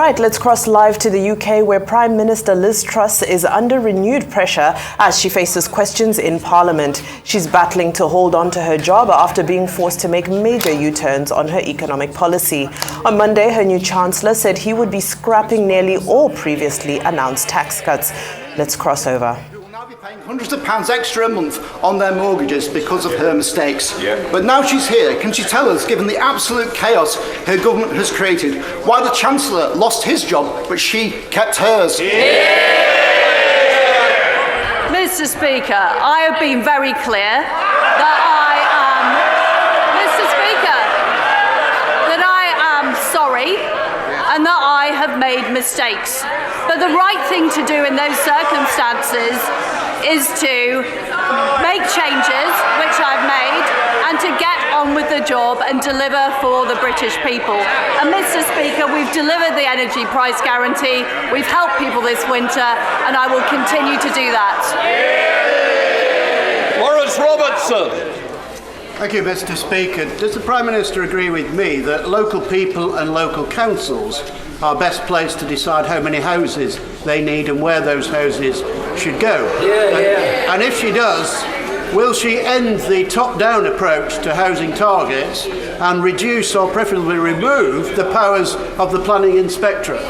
right, let's cross live to the UK, where Prime Minister Liz Truss is under renewed pressure as she faces questions in Parliament. She's battling to hold on to her job after being forced to make major U-turns on her economic policy. On Monday, her new Chancellor said he would be scrapping nearly all previously announced tax cuts. Let's cross over. Paying hundreds of pounds extra a month on their mortgages because of her mistakes. But now she's here, can she tell us, given the absolute chaos her government has created, why the Chancellor lost his job but she kept hers? Mr. Speaker, I have been very clear that I am sorry and that I have made mistakes. But the right thing to do in those circumstances is to make changes, which I've made, and to get on with the job and deliver for the British people. And Mr. Speaker, we've delivered the energy price guarantee, we've helped people this winter, and I will continue to do that. Lawrence Robertson. Thank you, Mr. Speaker. Does the Prime Minister agree with me that local people and local councils are best placed to decide how many houses they need and where those houses should go? And if she does, will she end the top-down approach to housing targets and reduce or preferably remove the powers of the planning inspectorate?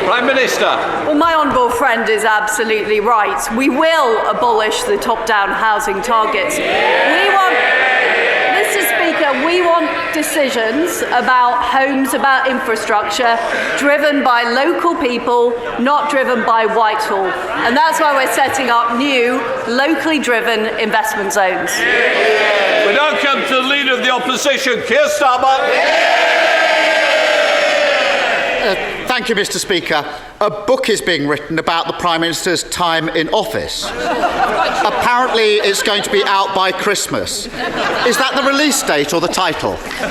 Prime Minister. Well, my honourable friend is absolutely right. We will abolish the top-down housing targets. We want decisions about homes, about infrastructure, driven by local people, not driven by Whitehall. And that's why we're setting up new, locally driven investment zones. We now come to the Leader of the Opposition, Keir Starmer. Thank you, Mr. Speaker. A book is being written about the Prime Minister's time in office. Apparently, it's going to be out by Christmas. Is that the release date or the title? Prime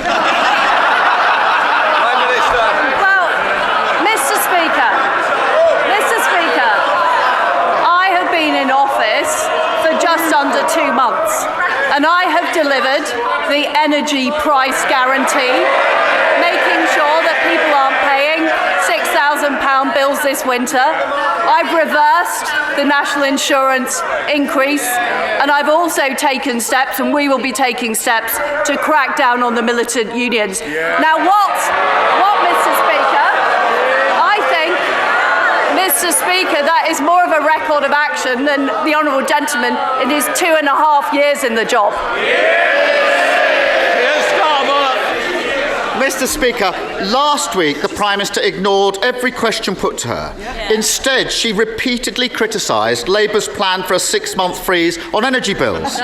Minister. Well, Mr. Speaker, I have been in office for just under 2 months, and I have delivered the energy price guarantee, making sure that people aren't paying £6,000 bills this winter. I've reversed the national insurance increase, and I've also taken steps, and we will be taking steps, to crack down on the militant unions. Now, what, Mr. Speaker? I think, Mr. Speaker, that is more of a record of action than the honourable gentleman in his 2.5 years in the job. Mr. Speaker, last week the Prime Minister ignored every question put to her. Instead, she repeatedly criticised Labour's plan for a 6-month freeze on energy bills.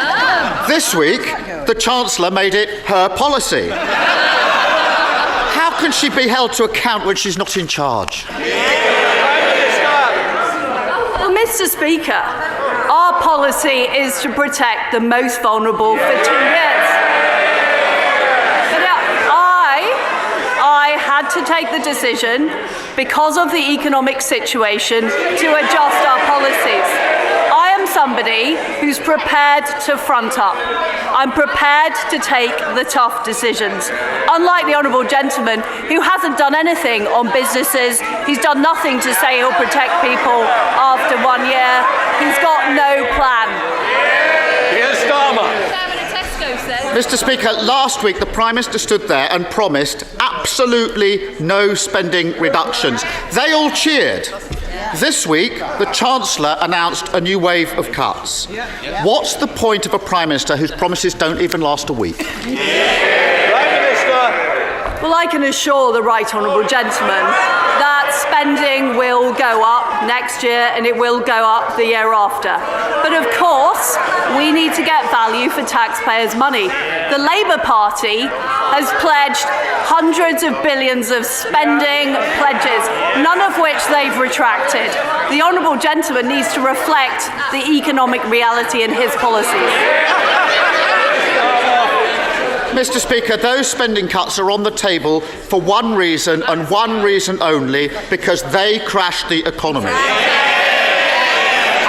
This week, the Chancellor made it her policy. How can she be held to account when she's not in charge? Well, Mr. Speaker, our policy is to protect the most vulnerable for 2 years. I had to take the decision, because of the economic situation, to adjust our policies. I am somebody who's prepared to front up. I'm prepared to take the tough decisions. Unlike the honourable gentleman, who hasn't done anything on businesses, he's done nothing to say he'll protect people after 1 year. He's got no plan. Here's Starmer. Mr. Speaker, last week the Prime Minister stood there and promised absolutely no spending reductions. They all cheered. This week, the Chancellor announced a new wave of cuts. What's the point of a Prime Minister whose promises don't even last a week? Prime Minister. Well, I can assure the right honourable gentleman that spending will go up next year and it will go up the year after. But of course, we need to get value for taxpayers' money. The Labour Party has pledged hundreds of billions of spending pledges, none of which they've retracted. The honourable gentleman needs to reflect the economic reality in his policies. Mr. Speaker, those spending cuts are on the table for one reason and one reason only, because they crashed the economy.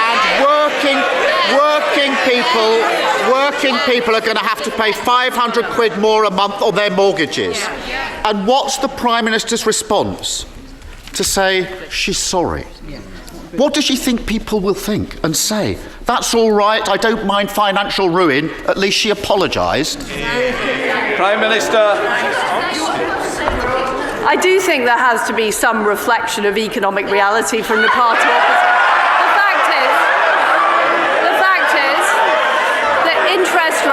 And working people are going to have to pay 500 quid more a month on their mortgages. And what's the Prime Minister's response? to say she's sorry. What does she think people will think and say? That's all right, I don't mind financial ruin, at least she apologised. Prime Minister. I do think there has to be some reflection of economic reality from the party opposite. The fact is that interest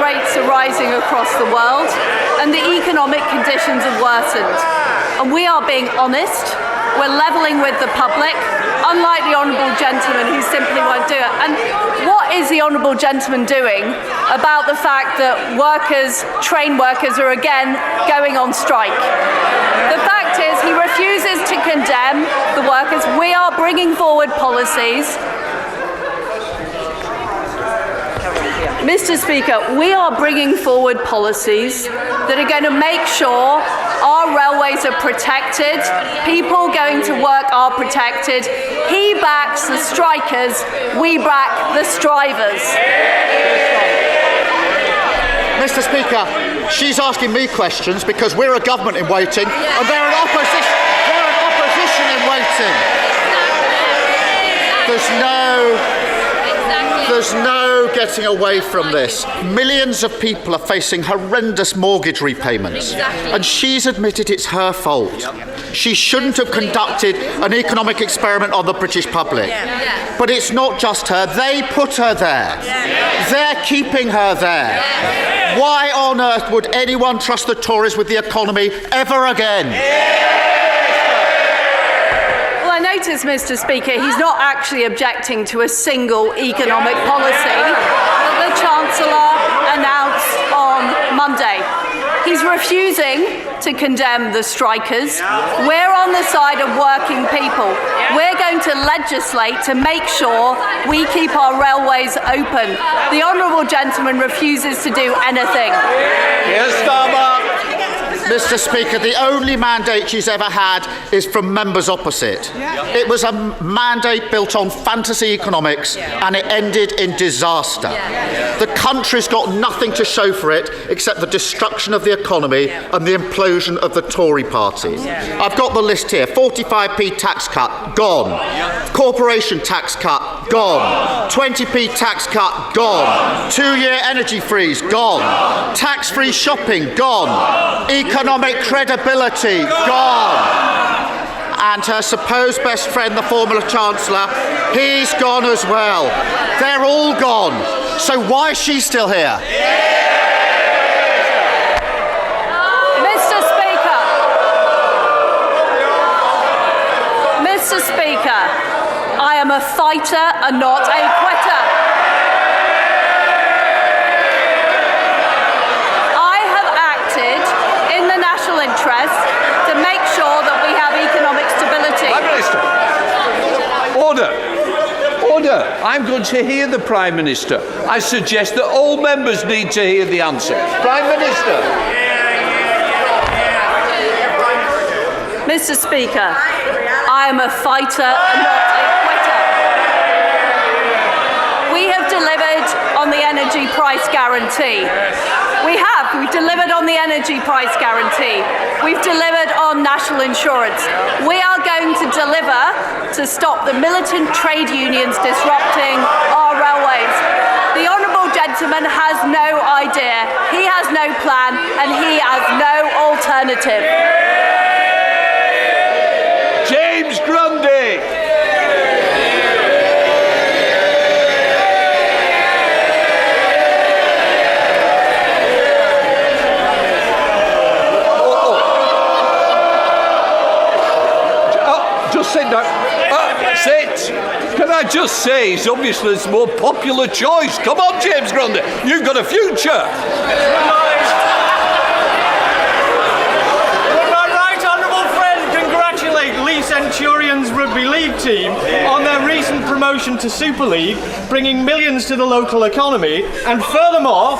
rates are rising across the world and the economic conditions have worsened. And we are being honest. We're levelling with the public, unlike the honourable gentleman who simply won't do it. And what is the honourable gentleman doing about the fact that train workers are again going on strike? The fact is he refuses to condemn the workers. We are bringing forward policies. Mr. Speaker, we are bringing forward policies that are going to make sure our railways are protected, people going to work are protected. He backs the strikers, we back the strivers. Mr. Speaker, she's asking me questions because we're a government in waiting and they're an opposition in waiting. There's no getting away from this. Millions of people are facing horrendous mortgage repayments. And she's admitted it's her fault. She shouldn't have conducted an economic experiment on the British public. But it's not just her. They put her there. They're keeping her there. Why on earth would anyone trust the Tories with the economy ever again? I notice, Mr. Speaker, he's not actually objecting to a single economic policy that the Chancellor announced on Monday. He's refusing to condemn the strikers. We're on the side of working people. We're going to legislate to make sure we keep our railways open. The honourable gentleman refuses to do anything. Yes, Starbuck. Mr. Speaker, the only mandate she's ever had is from members opposite. It was a mandate built on fantasy economics and it ended in disaster. The country's got nothing to show for it except the destruction of the economy and the implosion of the Tory party. I've got the list here. 45p tax cut, gone. Corporation tax cut, gone. 20p tax cut, gone. 2-year energy freeze, gone. Tax-free shopping, gone. Economic credibility, gone. And her supposed best friend, the former Chancellor, he's gone as well. They're all gone. So why is she still here? Mr. Speaker, I am a fighter and not a quitter. I have acted in the national interest to make sure that we have economic stability. Prime Minister. Order. I'm going to hear the Prime Minister. I suggest that all members need to hear the answer. Prime Minister. Mr. Speaker, I am a fighter and not a quitter. We have delivered on the energy price guarantee. We've delivered on the energy price guarantee. We've delivered on national insurance. We are going to deliver to stop the militant trade unions disrupting our railways. The honourable gentleman has no idea, he has no plan, and he has no alternative. James Grundy. Just sit down. Sit. Can I just say, he's obviously the more popular choice. Come on, James Grundy. You've got a future. Centurion's Rugby League team on their recent promotion to Super League, bringing millions to the local economy. And furthermore,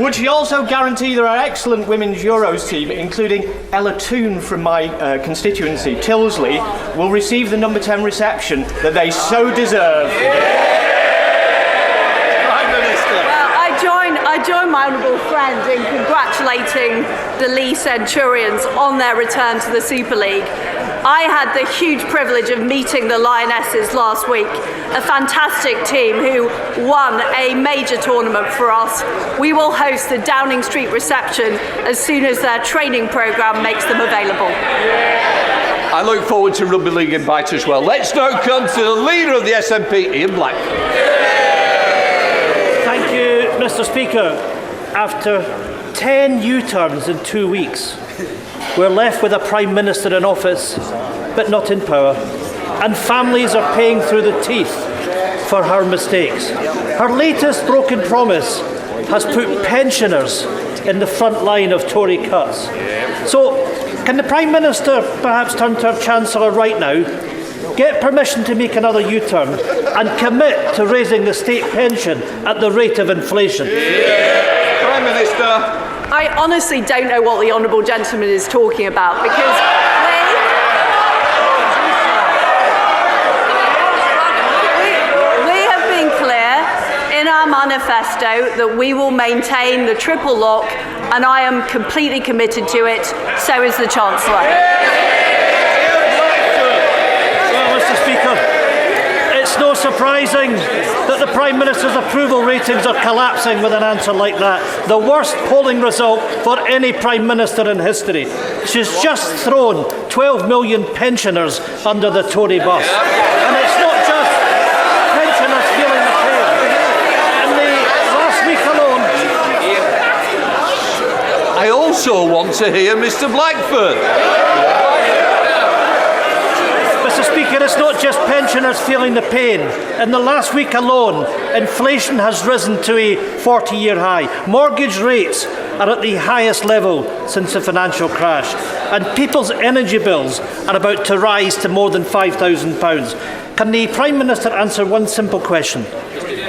would she also guarantee that our excellent women's Euros team, including Ella Toon from my constituency, Tyldesley, will receive the number 10 reception that they so deserve? I join my honourable friend in congratulating the Leigh Centurions on their return to the Super League. I had the huge privilege of meeting the Lionesses last week, a fantastic team who won a major tournament for us. We will host the Downing Street reception as soon as their training programme makes them available. I look forward to Rugby League Invite as well. Let's now come to the leader of the SNP, Ian Blackford. Thank you, Mr. Speaker. After 10 U-turns in 2 weeks, we're left with a Prime Minister in office, but not in power. And families are paying through the teeth for her mistakes. Her latest broken promise has put pensioners in the front line of Tory cuts. So, can the Prime Minister perhaps turn to her Chancellor right now, get permission to make another U-turn and commit to raising the state pension at the rate of inflation? Prime Minister. I honestly don't know what the Honourable Gentleman is talking about, because we have been clear in our manifesto that we will maintain the triple lock, and I am completely committed to it. So is the Chancellor. Well, Mr. Speaker, it's no surprising that the Prime Minister's approval ratings are collapsing with an answer like that. The worst polling result for any Prime Minister in history. She's just thrown 12 million pensioners under the Tory bus. And it's not just pensioners feeling the pain. In the last week alone, I also want to hear Mr. Blackford. Mr. Speaker, it's not just pensioners feeling the pain. In the last week alone, inflation has risen to a 40-year high. Mortgage rates are at the highest level since the financial crash. And people's energy bills are about to rise to more than £5,000. Can the Prime Minister answer one simple question?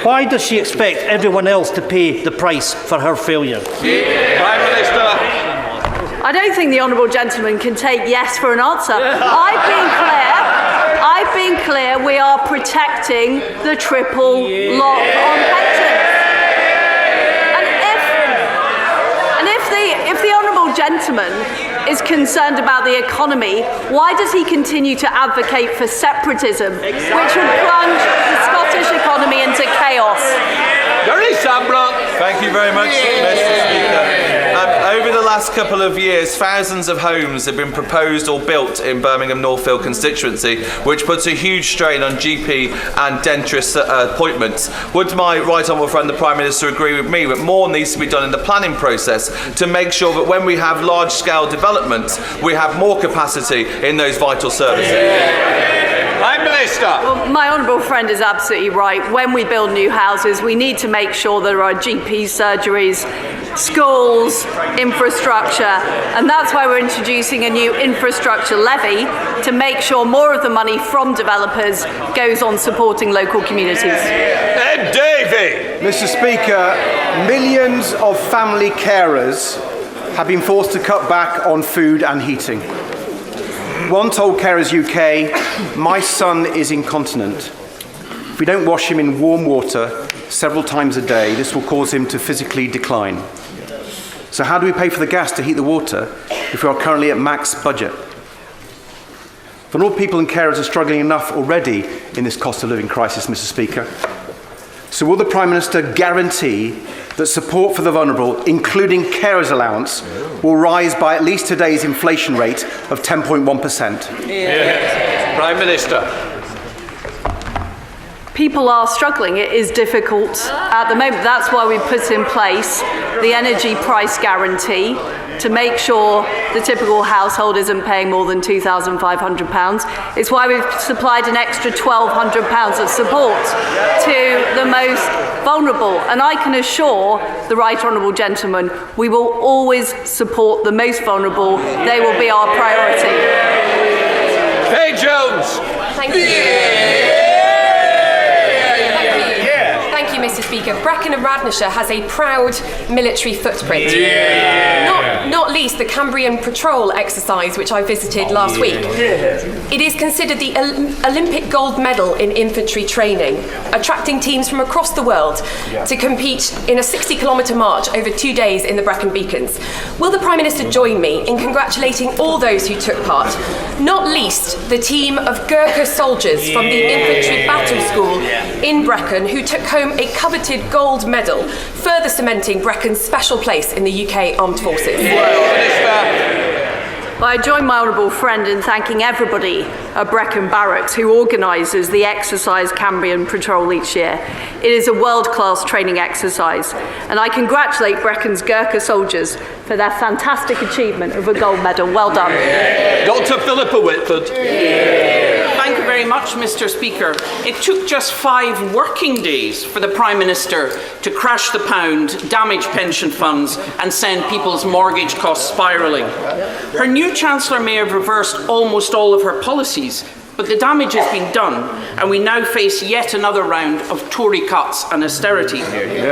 Why does she expect everyone else to pay the price for her failure? Prime Minister. I don't think the Honourable Gentleman can take yes for an answer. I've been clear we are protecting the triple lock on pensions. And if the Honourable Gentleman is concerned about the economy, why does he continue to advocate for separatism, which would plunge the Scottish economy into chaos? Thank you very much, Mr. Speaker. Over the last couple of years, thousands of homes have been proposed or built in Birmingham Northfield constituency, which puts a huge strain on GP and dentist appointments. Would my right honourable friend, the Prime Minister, agree with me that more needs to be done in the planning process to make sure that when we have large-scale developments, we have more capacity in those vital services? Prime Minister. Well, my honourable friend is absolutely right. When we build new houses, we need to make sure there are GP surgeries, schools, infrastructure, and that's why we're introducing a new infrastructure levy to make sure more of the money from developers goes on supporting local communities. Ed Davey. Mr. Speaker, millions of family carers have been forced to cut back on food and heating. One told Carers UK, "My son is incontinent. If we don't wash him in warm water several times a day, this will cause him to physically decline." So how do we pay for the gas to heat the water if we are currently at max budget? Vulnerable people and carers are struggling enough already in this cost of living crisis, Mr. Speaker. So will the Prime Minister guarantee that support for the vulnerable, including carers allowance, will rise by at least today's inflation rate of 10.1%? Prime Minister. People are struggling. It is difficult at the moment. That's why we put in place the energy price guarantee to make sure the typical household isn't paying more than £2,500. It's why we've supplied an extra £1,200 of support to the most vulnerable. And I can assure the Right Honourable Gentleman, we will always support the most vulnerable. They will be our priority. Hey Jones. Thank you. Thank you, Mr. Speaker. Speaker, Brecon and Radnorshire has a proud military footprint. Not least the Cambrian Patrol exercise, which I visited last week. It is considered the Olympic gold medal in infantry training, attracting teams from across the world to compete in a 60-kilometre march over 2 days in the Brecon Beacons. Will the Prime Minister join me in congratulating all those who took part, not least the team of Gurkha soldiers from the Infantry Battle School in Brecon who took home a coveted gold medal, further cementing Brecon's special place in the UK Armed Forces? Well, I join my honourable friend in thanking everybody at Brecon Barracks who organises the exercise Cambrian Patrol each year. It is a world-class training exercise, and I congratulate Brecon's Gurkha soldiers for their fantastic achievement of a gold medal. Well done. Dr. Philippa Whitford. Thank you very much, Mr. Speaker. It took just 5 working days for the Prime Minister to crash the pound, damage pension funds and send people's mortgage costs spiralling. Her new Chancellor may have reversed almost all of her policies, but the damage has been done and we now face yet another round of Tory cuts and austerity.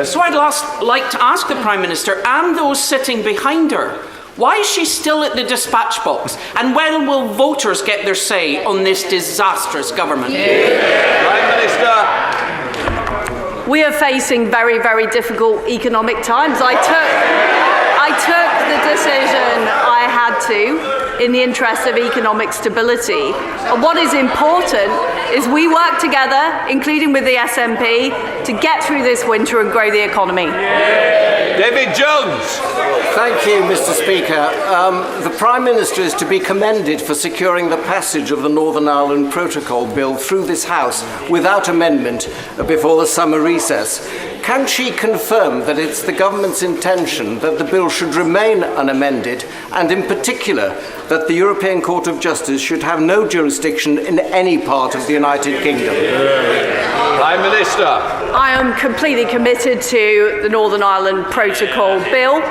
So I'd like to ask the Prime Minister and those sitting behind her, why is she still at the dispatch box? And when will voters get their say on this disastrous government? Prime Minister. We are facing very, very difficult economic times. I took the decision I had to in the interest of economic stability. And what is important is we work together, including with the SNP, to get through this winter and grow the economy. David Jones. Thank you, Mr. Speaker. The Prime Minister is to be commended for securing the passage of the Northern Ireland Protocol Bill through this House without amendment before the summer recess. Can she confirm that it's the government's intention that the bill should remain unamended, and in particular that the European Court of Justice should have no jurisdiction in any part of the United Kingdom? Prime Minister. I am completely committed to the Northern Ireland Protocol Bill.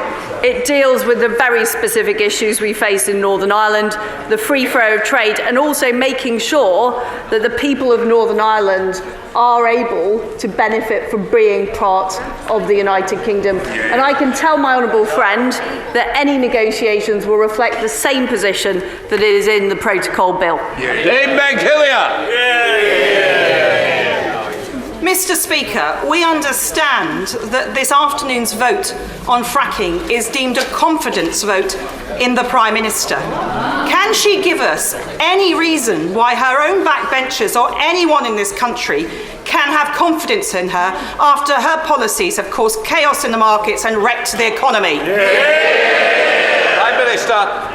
It deals with the very specific issues we face in Northern Ireland, the free flow of trade, and also making sure that the people of Northern Ireland are able to benefit from being part of the United Kingdom. And I can tell my honourable friend that any negotiations will reflect the same position that is in the Protocol Bill. Dame Meg Hillier. Mr. Speaker, we understand that this afternoon's vote on fracking is deemed a confidence vote in the Prime Minister. Can she give us any reason why her own backbenchers or anyone in this country can have confidence in her after her policies have caused chaos in the markets and wrecked the economy? Prime Minister.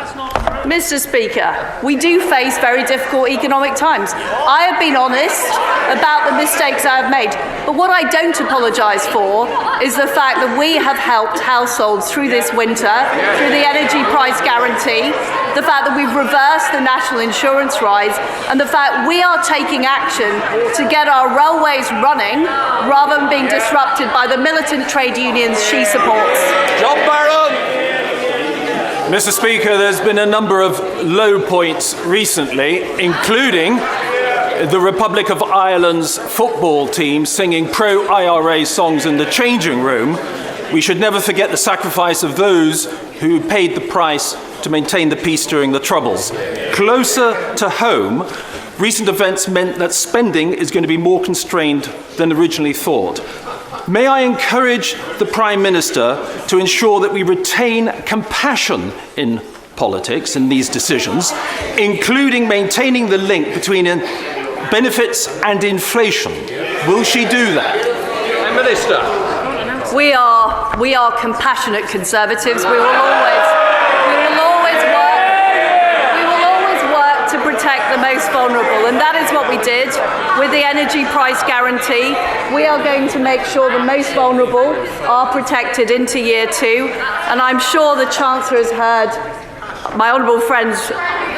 Mr. Speaker, we do face very difficult economic times. I have been honest about the mistakes I have made, but what I don't apologise for is the fact that we have helped households through this winter, through the energy price guarantee, the fact that we've reversed the national insurance rise, and the fact we are taking action to get our railways running rather than being disrupted by the militant trade unions she supports. John Barron. Mr. Speaker, there's been a number of low points recently, including the Republic of Ireland's football team singing pro-IRA songs in the changing room. We should never forget the sacrifice of those who paid the price to maintain the peace during the Troubles. Closer to home, recent events meant that spending is going to be more constrained than originally thought. May I encourage the Prime Minister to ensure that we retain compassion in politics in these decisions, including maintaining the link between benefits and inflation? Will she do that? Prime Minister. We are compassionate Conservatives. We will always work to protect the most vulnerable, and that is what we did with the energy price guarantee. We are going to make sure the most vulnerable are protected into year 2, and I'm sure the Chancellor has heard my honourable friend's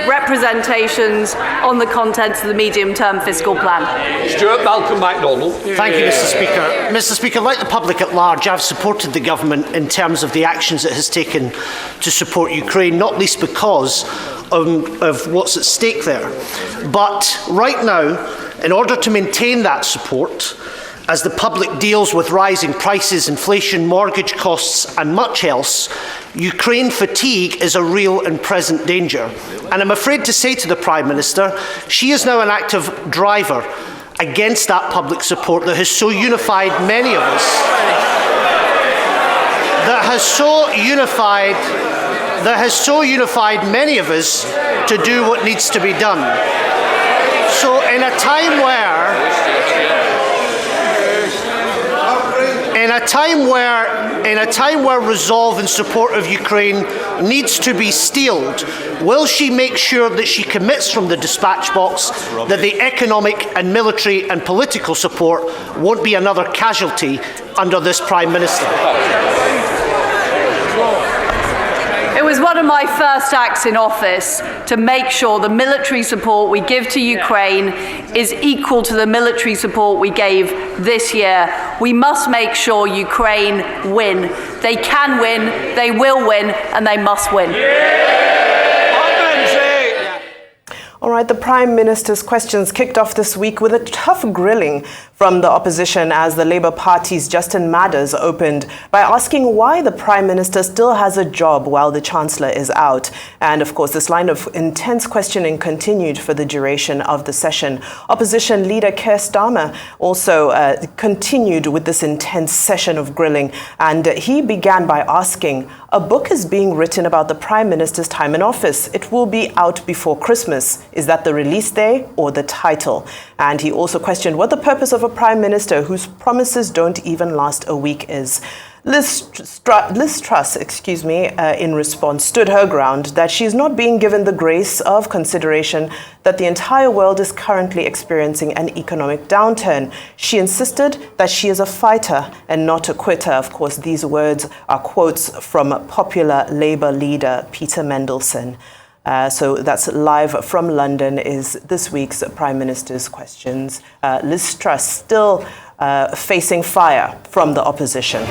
representations on the contents of the medium-term fiscal plan. Stuart Malcolm MacDonald. Thank you, Mr. Speaker. Mr. Speaker, like the public at large, I've supported the government in terms of the actions it has taken to support Ukraine, not least because of what's at stake there. But right now, in order to maintain that support, as the public deals with rising prices, inflation, mortgage costs and much else, Ukraine fatigue is a real and present danger. And I'm afraid to say to the Prime Minister, she is now an active driver against that public support that has so unified many of us, that has so unified many of us to do what needs to be done. So in a time where resolve in support of Ukraine needs to be steeled, will she make sure that she commits from the dispatch box that the economic and military and political support won't be another casualty under this Prime Minister? It was one of my first acts in office to make sure the military support we give to Ukraine is equal to the military support we gave this year. We must make sure Ukraine win. They can win, they will win, and they must win. All right, the Prime Minister's questions kicked off this week with a tough grilling from the opposition as the Labour Party's Justin Madders opened by asking why the Prime Minister still has a job while the Chancellor is out. And of course, this line of intense questioning continued for the duration of the session. Opposition leader Keir Starmer also continued with this intense session of grilling, and he began by asking, a book is being written about the Prime Minister's time in office. It will be out before Christmas. Is that the release day or the title? And he also questioned what the purpose of a Prime Minister whose promises don't even last a week is. Liz Truss, in response, stood her ground that she is not being given the grace of consideration that the entire world is currently experiencing an economic downturn. She insisted that she is a fighter and not a quitter. Of course, these words are quotes from popular Labour leader Peter Mendelsohn. So that's live from London is this week's Prime Minister's questions. Liz Truss still facing fire from the opposition.